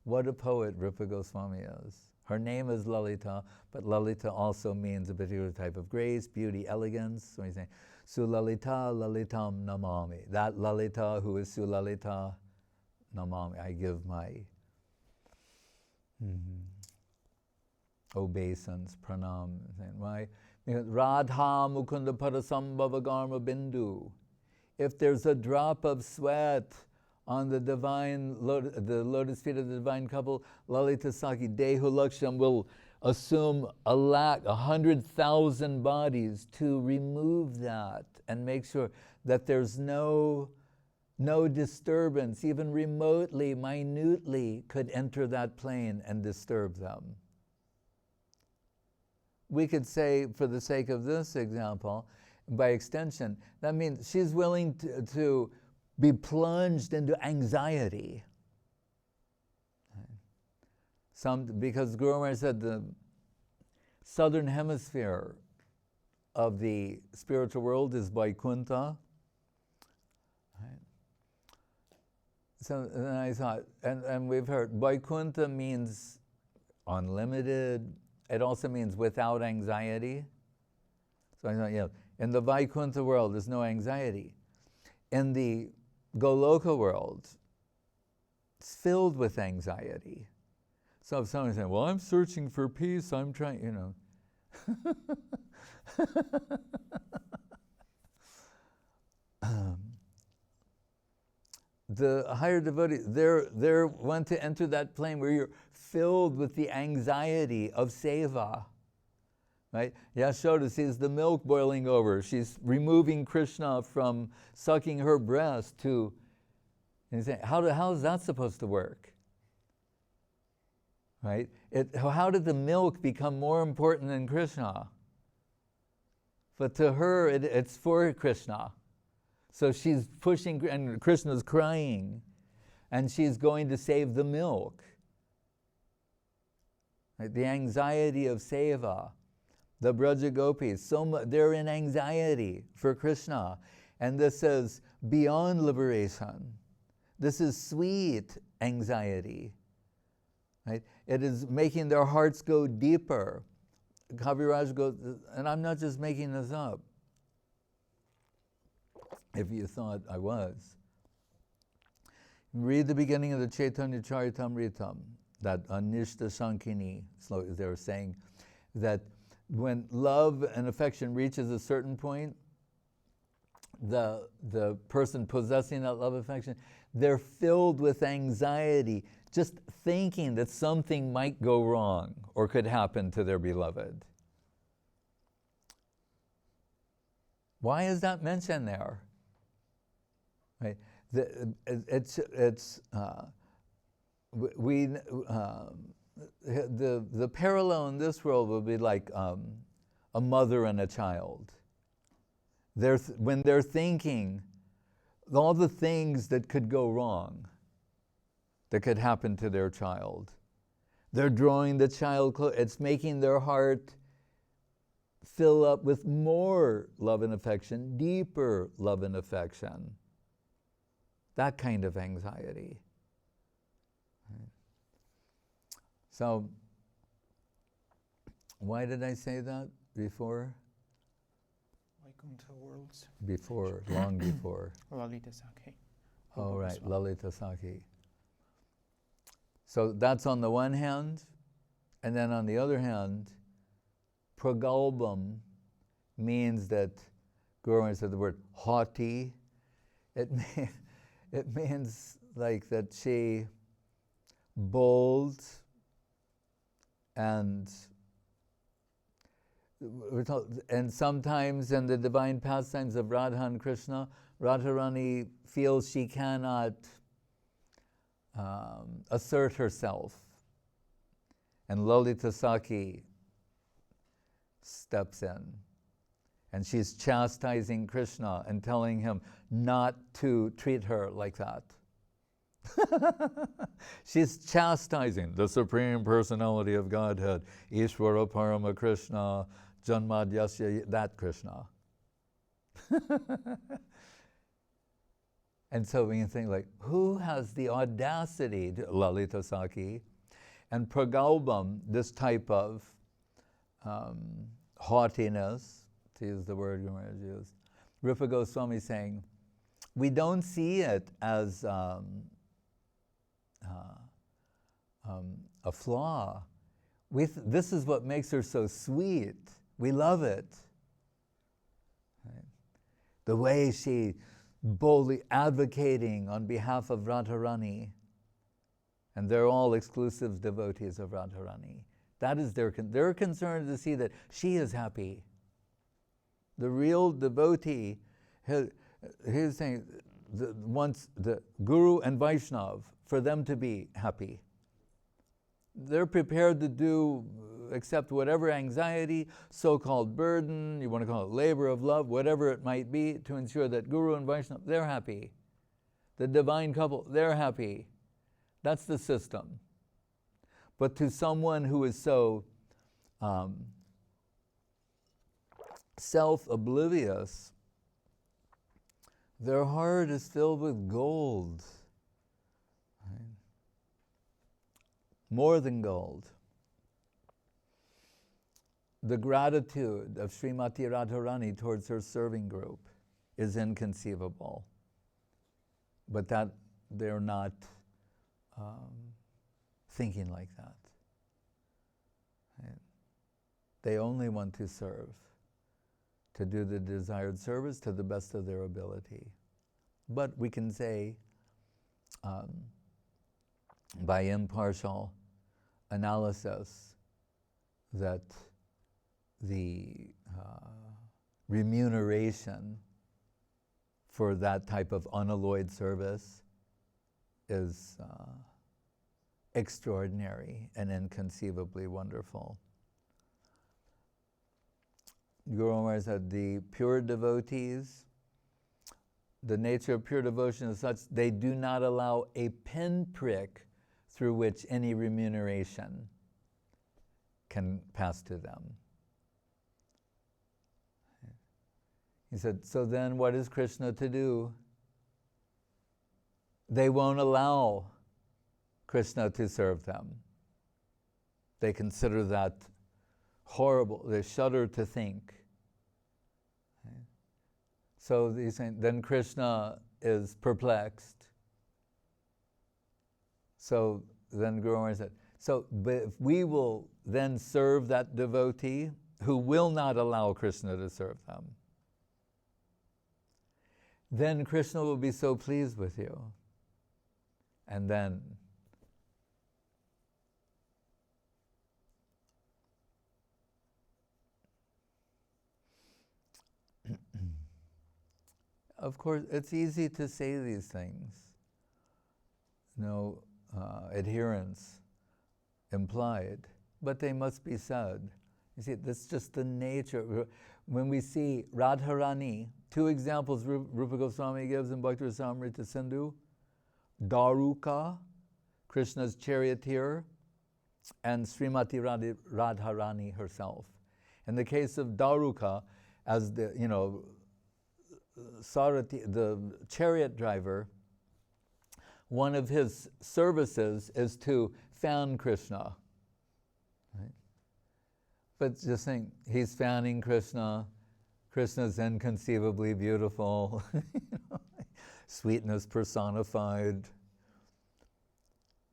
What a poet Rupa Goswami is. Her name is Lalita, but Lalita also means a particular type of grace, beauty, elegance. So he's saying, Sulalita Lalitam Namami. That Lalita who is Sulalita Namami. I give my obeisance, pranam. Why? Because Radha Mukunda Padasambhava Garma Bindu. If there's a drop of sweat on the the lotus feet of the divine couple, Lalita Saki Dehu Laksham will assume 100,000 bodies to remove that and make sure that there's no disturbance, even remotely, minutely, could enter that plane and disturb them. We could say, for the sake of this example, by extension, that means she's willing to be plunged into anxiety. Because Guru Maharaj said the southern hemisphere of the spiritual world is Vaikuntha. So then I thought, and we've heard, Vaikuntha means unlimited. It also means without anxiety. So I thought, in the Vaikuntha world, there's no anxiety. In the Goloka world, it's filled with anxiety. So if someone's saying, well, I'm searching for peace, I'm trying, the higher devotees, they want to enter that plane where you're filled with the anxiety of seva. Right? Yashoda sees the milk boiling over. She's removing Krishna from sucking her breast to, and he's saying, how is that supposed to work? Right? How did the milk become more important than Krishna? But to her, it's for Krishna. So she's pushing, and Krishna's crying, and she's going to save the milk. Right? The anxiety of seva. The Braja Gopis, they're in anxiety for Krishna. And this is beyond liberation. This is sweet anxiety. Right? It is making their hearts go deeper. Kaviraj goes, and I'm not just making this up, if you thought I was. Read the beginning of the Chaitanya Charitamritam, that Anishta Sankini sloka. They were saying that when love and affection reaches a certain point, the person possessing that love and affection, they're filled with anxiety, just thinking that something might go wrong or could happen to their beloved. Why is that mentioned there? Right? The parallel in this world would be like a mother and a child. When they're thinking all the things that could go wrong, that could happen to their child, they're drawing the child close. It's making their heart fill up with more love and affection, deeper love and affection. That kind of anxiety. So, why did I say that before? Vaikuntha worlds. Before, long before. Lalita Sakhi. Oh, right, Goswami. Lalita Sakhi. So that's on the one hand, and then on the other hand, pragalbam means that, Guru said the word haughty. It means like that she bold and sometimes in the divine pastimes of Radha and Krishna, Radharani feels she cannot assert herself. And Lalita Sakhi steps in. And she's chastising Krishna and telling him not to treat her like that. She's chastising the Supreme Personality of Godhead, Ishvara Parama Krishna, Janmadhyasya, that Krishna. And so we can think like, who has the audacity, Lalita Sakhi, and pragalbam, this type of haughtiness, to use the word Gumaraj used. Rupa Goswami saying, we don't see it as a flaw. This is what makes her so sweet. We love it. Right? The way she boldly advocating on behalf of Radharani, and they're all exclusive devotees of Radharani. That is they're concerned to see that she is happy. The real devotee, he's saying, wants the Guru and Vaishnav for them to be happy. They're prepared to accept whatever anxiety, so-called burden, you want to call it labor of love, whatever it might be, to ensure that Guru and Vaishnav, they're happy. The divine couple, they're happy. That's the system. But to someone who is so self-oblivious, their heart is filled with gold. Right? More than gold. The gratitude of Srimati Radharani towards her serving group is inconceivable. But that they're not thinking like that. Right? They only want to serve, to do the desired service to the best of their ability. But we can say, by impartial analysis, that the remuneration for that type of unalloyed service is extraordinary and inconceivably wonderful. Guru Maharaj said the pure devotees, the nature of pure devotion is such, they do not allow a pinprick through which any remuneration can pass to them. He said, so then what is Krishna to do? They won't allow Krishna to serve them. They consider that horrible. They shudder to think. Okay. So he's saying, then Krishna is perplexed. So then Guru Maharaj said, so but if we will then serve that devotee who will not allow Krishna to serve them, then Krishna will be so pleased with you. And then of course, it's easy to say these things. No adherence implied, but they must be said. You see, that's just the nature. When we see Radharani, two examples Rupa Goswami gives in Bhakti Rasamrita Sindhu, Daruka, Krishna's charioteer, and Srimati Radharani herself. In the case of Daruka, as the Sarati, the chariot driver, one of his services is to fan Krishna. Right? But just think, he's fanning Krishna, Krishna's inconceivably beautiful, sweetness personified.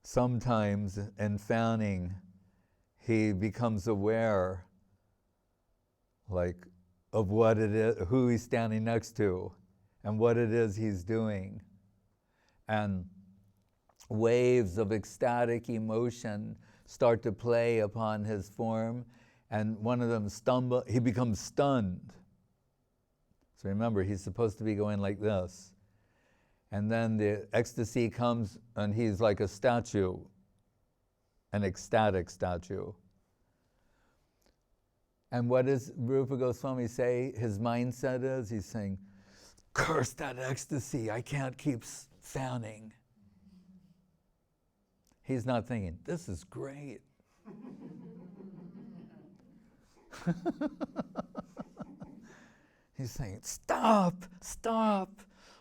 Sometimes in fanning, he becomes aware, like, of what it is, who he's standing next to, and what it is he's doing. And waves of ecstatic emotion start to play upon his form, and one of them he becomes stunned. So remember, he's supposed to be going like this. And then the ecstasy comes, and he's like a statue, an ecstatic statue. And what does Rupa Goswami say his mindset is? He's saying, curse that ecstasy, I can't keep fanning. He's not thinking, this is great. He's saying, stop,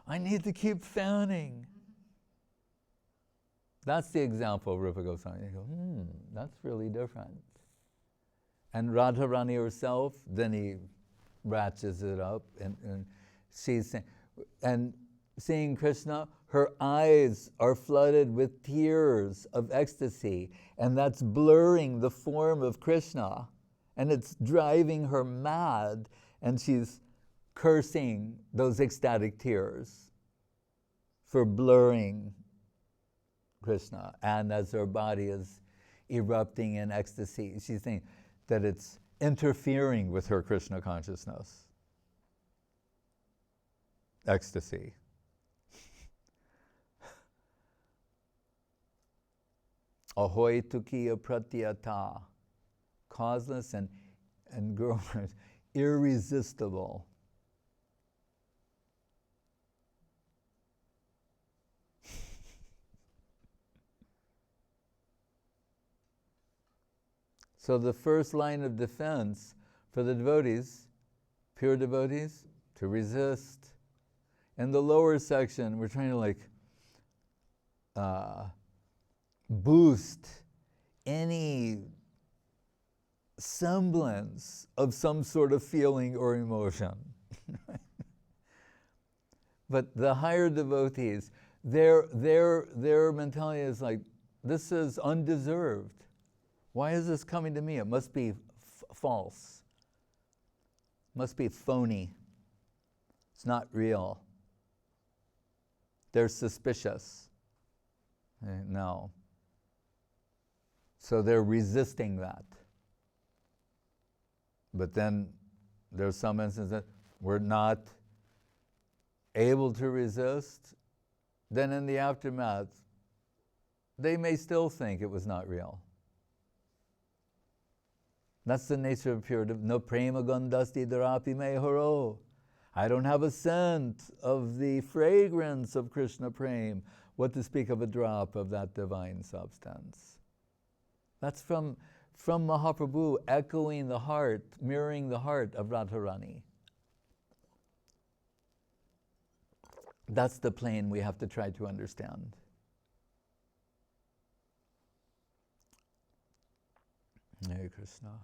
I need to keep fanning. That's the example of Rupa Goswami. You go, that's really different. And Radharani herself, then he ratchets it up, and she's saying, and seeing Krishna, her eyes are flooded with tears of ecstasy, and that's blurring the form of Krishna, and it's driving her mad, and she's cursing those ecstatic tears for blurring Krishna. And as her body is erupting in ecstasy, she's saying that it's interfering with her Krishna consciousness. Ecstasy. Ahoy tukiya pratyata, causeless and irresistible. So the first line of defense for the devotees, pure devotees, to resist. In the lower section, we're trying to boost any semblance of some sort of feeling or emotion. But the higher devotees, their mentality is like, this is undeserved. Why is this coming to me? It must be false. Must be phony. It's not real. They're suspicious. No. So they're resisting that. But then there's some instances that we're not able to resist. Then in the aftermath, they may still think it was not real. That's the nature of pure. No prema gandhasti dharapi me haro. I don't have a scent of the fragrance of Krishna prem. What to speak of a drop of that divine substance? That's from Mahaprabhu, echoing the heart, mirroring the heart of Radharani. That's the plane we have to try to understand. Hare Krishna.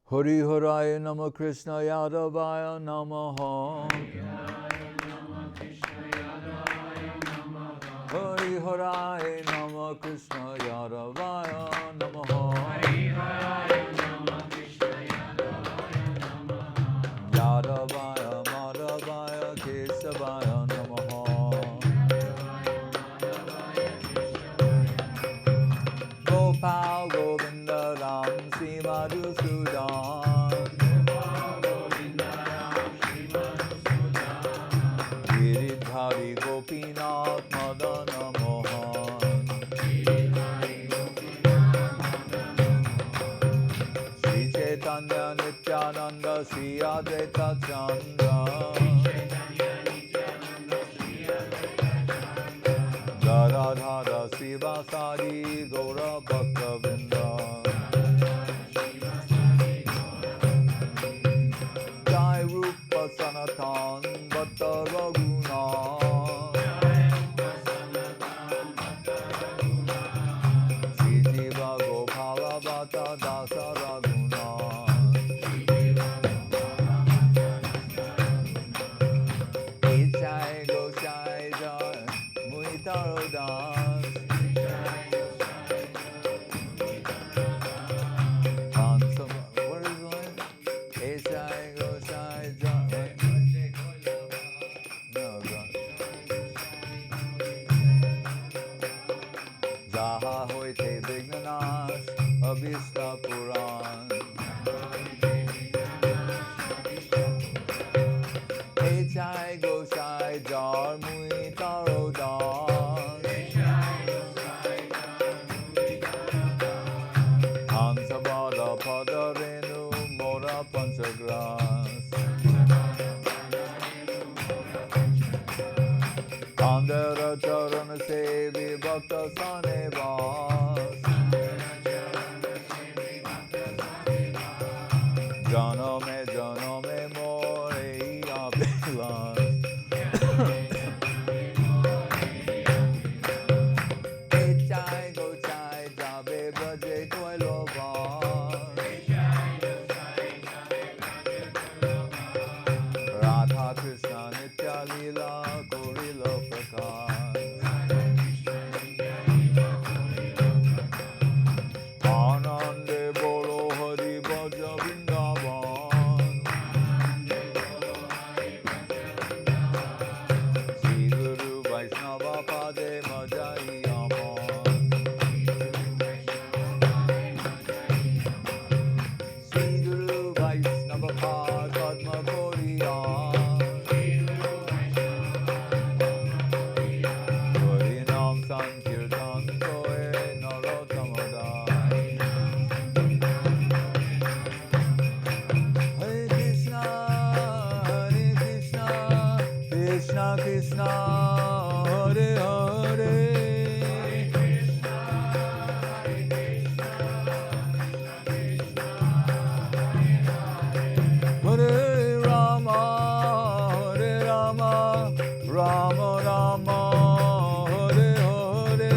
Hari Haraya Nama Krishna Yadavaya Namaha. Hari Haraya Nama Krishna Yadavaya Namaha. Yadavaya Madhavaya Kesavaya Namaha. Gopal Govinda Ram Sri Madhusudan. Giridhari Gopinath Madana Mohan. Sri Chaitanya Nityananda Sri Advaita Chandra. Radha Sivasari Gaura Bhakta Vrinda. Jai Rupa Sanatan Bhatta Raghunath. Sri Jiva Gopala Bhatta Das Vignanash Abhishta Puran. Echai Goshai Jar Mui Taro Dan. Hansabada Padarenu Mora Panchagras. Andera Charana Sevi Bhakta Sanevas. Janame Janame More Abhilas. Echai Gochai Jabe Braje Toilovan. Radha Krishna Nitya Lila Korila Prakash. Anande Bolo Hari Bhaja Vrindavan. Sri Guru Vaishnava Pade Majai Aman. Sri Guru Vaishnava Pad Padma Koriyan. Harinam Sankirtan Koe Narotamadan. Hare Krishna, Krishna Krishna, Hare Hare. Hare Rama, Rama Rama, Hare Hare.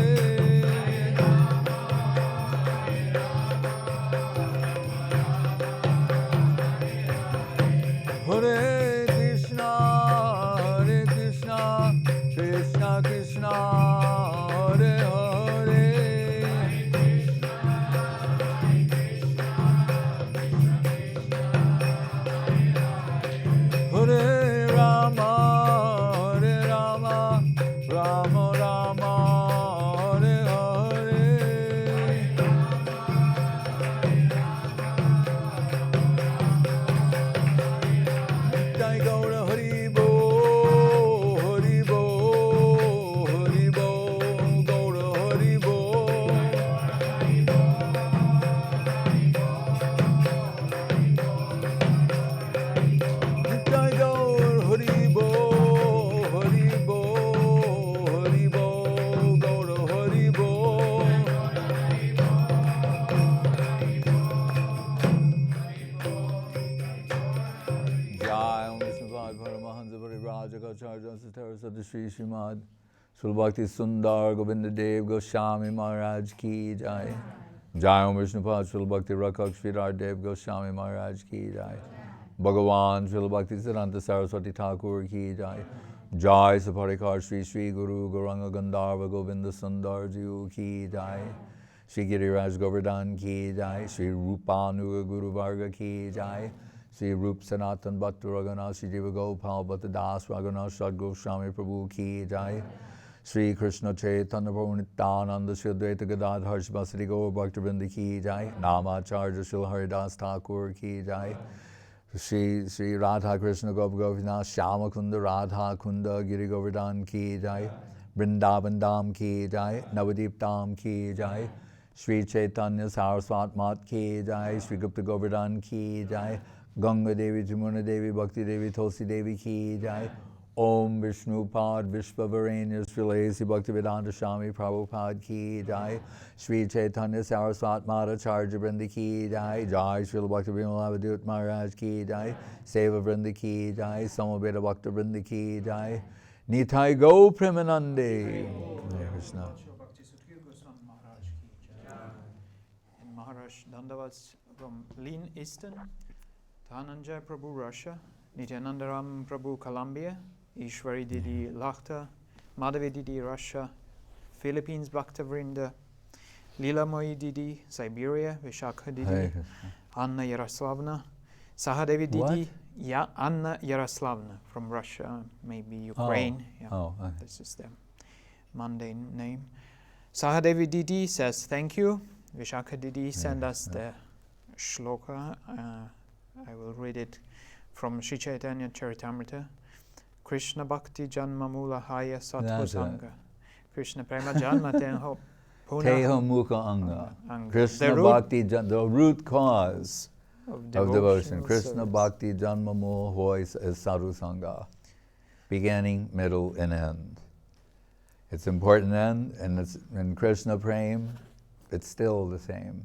Hare Krishna, Krishna Krishna, Hare Hare. Hare Rama, Rama Rama, Hare Hare. Jai Gaura Hari Bo, Hari Bo, Hari Bo, Gaura Hari Bo. Jai Gaur Hari Bo, Hari Bo, Hari Bo, Gaura Hari Bo. Jai Om Vishnu Pad Paramahansa Parivraja Kacharya Satara Sadashri Srimad Srila Bhakti Sundar Govinda Dev Goswami Maharaj Ki Jai. Jai Om Vishnu Pad Srila Bhakti Rakak Sridhar Dev Goswami Maharaj Ki Jai. Bhagavan Srila Bhakti Siddhanta Saraswati Thakur Ki Jai. Jai Saparikar Sri Sri Guru Gauranga Gandharva Govinda Sundar Jiu Ki Jai. Sri Giriraj Govardhan Ki Jai. Sri Rupanuga Guru Varga Ki Jai. Sri Rup Sanatan Bhattu Raghunath Sri Jiva Gopal Bhatta Das Raghunath Shad Goswami Prabhu Ki Jai. Sri Krishna Chaitanya Prabhu Nityananda Sri Advaita Gadadhar Shivasati Gaur Bhaktivinoda Ki Jai. Namacharya Srila Haridas Thakur Ki Jai. Sri Radha Krishna Gopinath Shyama Kunda Radha Kunda Giri Govardhan Ki Jai. Vrindavan Dham Ki Jai. Navadip Dham Ki Jai. Sri Chaitanya Saraswat Mat Ki Jai. Sri Gupta Govardhan Ki Jai. Ganga Devi Jamuna Devi Bhakti Devi Tulsi Devi Ki Jai. Om Vishnu Pad Vishvavarenya Srilesi Bhaktivedanta Swami Prabhupada Ki Jai. Sri Chaitanya Saraswat Madhacharya Vrinda Ki Jai. Jai Srila Bhakti Vimalavadut Maharaj Ki Jai. Seva Vrinda Ki Jai. Samaveda Bhakta Vrinda Ki Jai. Nitai Go Premanande. Hare Krishna. Bhakti Sudhir Goswami Maharaj Ki Jai. And Maharaj Dandavats from Lean Eastern, Dhananjay Prabhu Russia, Nityanandaram Prabhu Colombia, Ishwari Didi Lakhta, Madhavi Didi Russia, Philippines Bhakta Vrinda, Leela Moyi Didi Siberia, Vishakha Didi, Anna Yaroslavna, Sahadevi Didi, Anna Yaroslavna from Russia, maybe Ukraine. Okay. This is their mundane name. Sahadevi Didi says thank you. Vishakha Didi sent us the shloka. I will read it from Sri Chaitanya Charitamrita. Krishna Bhakti Janma Mula Haya Sattva Sangha. Krishna Prema Janma Tenho Teho Mukha Anga. Anga. Krishna Bhakti, the root cause of devotion. Krishna service. Bhakti Janma Mula Hois is Sadhu Sangha. Beginning, middle, and end. It's important then, and it's in Krishna Prem, it's still the same.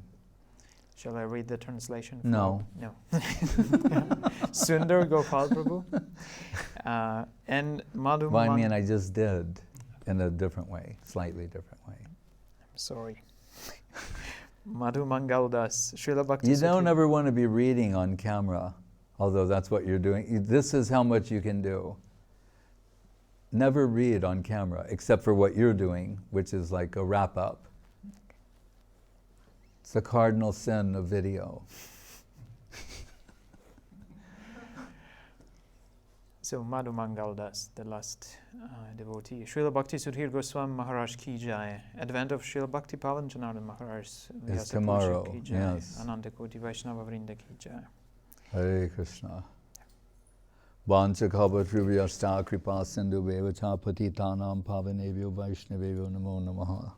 Shall I read the translation? No. No. Sundar Gopal Prabhu. And Madhu Well, I mean, I just did in a different way, slightly different way. I'm sorry. Madhu Mangaldas, Srila Bhakti You Sudhir- don't ever want to be reading on camera, although that's what you're doing. This is how much you can do. Never read on camera, except for what you're doing, which is like a wrap-up. It's the cardinal sin of video. So Madhu Mangaldas, the last devotee. Srila Bhakti Sudhir Goswami Maharaj Ki Jai. Advent of Srila Bhakti Pavan Janardhan Maharaj Is tomorrow, Ki Jai. yes. Ananta Koti Vaishnava Vrinda Ki Jai. Hare Krishna. Vancha Kava Trivya Sta Kripa Sindhu Veva Cha Patitanam Pavanebhyo Vaishnavebhyo Namo Namaha.